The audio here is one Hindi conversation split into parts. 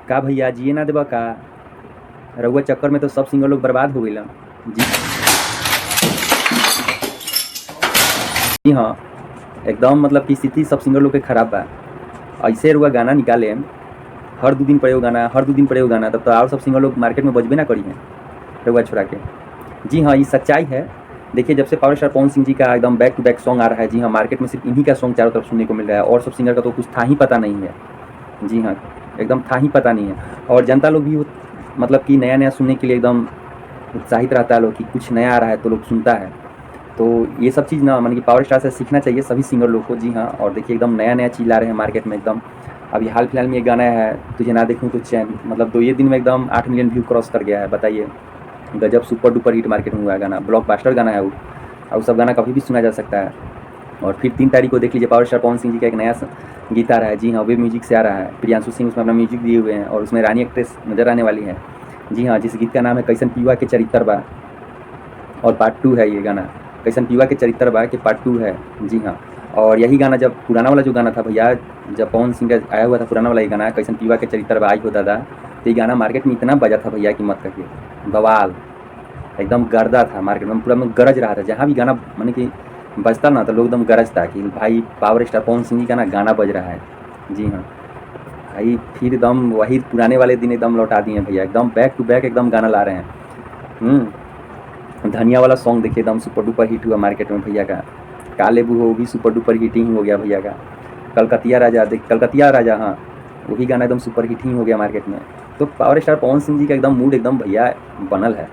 का भैया जिए ना देबा का? रउआ चक्कर में तो सब सिंगर लोग बर्बाद हो गइल। जी जी हाँ, एकदम मतलब कि स्थिति सब सिंगर लोग के खराब बा। ऐसे रउआ गाना निकाले हर 2 दिन पर एगो गाना, हर 2 दिन पर एगो गाना, तब तो और सब सिंगर लोग मार्केट में बजबे ना करी हैं रउआ छोड़ा के। जी हाँ, ये सच्चाई है। देखिए जब से पावर स्टार पवन सिंह जी का एकदम बैक टू बैक सॉन्ग आ रहा है, जी हाँ, मार्केट में सिर्फ इन्हीं का सॉन्ग चारों तरफ सुनने को मिल रहा है और सब सिंगर का तो कुछ था ही पता नहीं है। जी हाँ, एकदम था ही पता नहीं है। और जनता लोग भी मतलब कि नया-नया सुनने के लिए एकदम उत्साहित रहता है लोग कि कुछ नया आ रहा है तो लोग सुनता है। तो ये सब चीज़ ना माने कि पावर स्टार से सीखना चाहिए सभी सिंगर लोग को। जी हाँ, और देखिए एकदम नया-नया चीज़ ला रहे हैं मार्केट में एकदम। अभी हाल-फिलहाल में एक गाना है तुझे ना देखूँ तो चैन, मतलब 2 ही दिन में एकदम 8 मिलियन व्यू क्रॉस कर गया है, बताइए। गजब सुपर डुपर हिट मार्केट में हुआ है गाना, ब्लॉकबस्टर गाना है वो। और सब गाना कभी भी सुना जा सकता है। और फिर 3 तारीख को देख लीजिए पावर स्टार पवन सिंह जी का एक नया गीत आ रहा है। जी हाँ, वेब म्यूजिक से आ रहा है। प्रियांशु सिंह उसमें अपना म्यूजिक दिए हुए हैं और उसमें रानी एक्ट्रेस नज़र आने वाली है। जी हाँ, जिस गीत का नाम है कैसन पीवा के चरित्र बा, और पार्ट 2 है ये गाना। कैसन पीवा के चरित्र बा के पार्ट 2 है। जी हाँ, और यही गाना जब पुराना वाला जो गाना था भैया, जब पवन सिंह का आया हुआ था पुराना वाला ये गाना कैसन पीवा के चरित्र बा आई हो दादा, तो ये गाना मार्केट में इतना बजा था भैया कि मत कहिए, बवाल एकदम गर्दा था मार्केट में, पूरा में गरज रहा था। जहाँ भी गाना माने कि बजता ना तो लोग एकदम गरजता कि भाई पावर स्टार पवन सिंह जी का ना गाना बज रहा है। जी हाँ भाई, फिर एकदम वही पुराने वाले दिन एकदम लौटा दिए भैया, एकदम बैक टू बैक एकदम गाना ला रहे हैं। धनिया वाला सॉन्ग देखिए एकदम सुपर डुपर हिट हुआ मार्केट में भैया का। काले बू हो भी सुपर डुपर हिट ही हो गया भैया का। कलकतिया राजा देख, कलकतिया राजा, हाँ वही गाना एकदम सुपर हिट ही हो गया मार्केट में। तो पावर स्टार पवन सिंह जी का एकदम मूड एकदम भैया बनल है।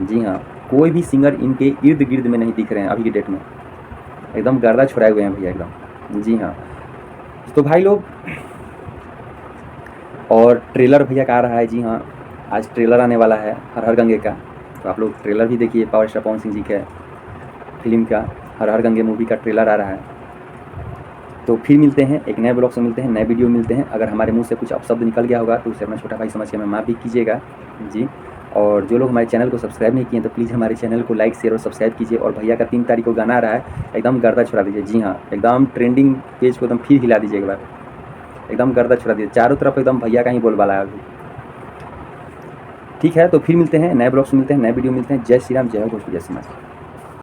जी हाँ, कोई भी सिंगर इनके इर्द गिर्द में नहीं दिख रहे हैं अभी की डेट में, एकदम गर्दा छुड़ाए हुए हैं भैया एकदम। जी हाँ, तो भाई लोग, और ट्रेलर भैया का आ रहा है। जी हाँ, आज ट्रेलर आने वाला है हर हर गंगे का, तो आप लोग ट्रेलर भी देखिए। पावर स्टार पवन सिंह जी के फिल्म का हर हर गंगे मूवी का ट्रेलर आ रहा है। तो फिर मिलते हैं एक नए ब्लॉग से, मिलते हैं नए वीडियो मिलते हैं। अगर हमारे मुंह से कुछ अपशब्द निकल गया होगा तो उसे अपना छोटा भाई समझ के हमें माफ़ भी कीजिएगा। जी, और जो लोग हमारे चैनल को सब्सक्राइब नहीं किए तो प्लीज़ हमारे चैनल को लाइक शेयर और सब्सक्राइब कीजिए। और भैया का 3 तारीख को गाना आ रहा है, एकदम गर्दा छुड़ा दीजिए। जी हाँ, एकदम ट्रेंडिंग पेज को एकदम फिर हिला दीजिए एक बार, एकदम गर्दा छुड़ा दीजिए। चारों तरफ एकदम भैया का ही बोलबाला है अभी। ठीक है, तो फिर मिलते हैं नए ब्लॉग से, मिलते हैं नए वीडियो मिलते हैं। जय श्री राम, जय हो, जय समाज।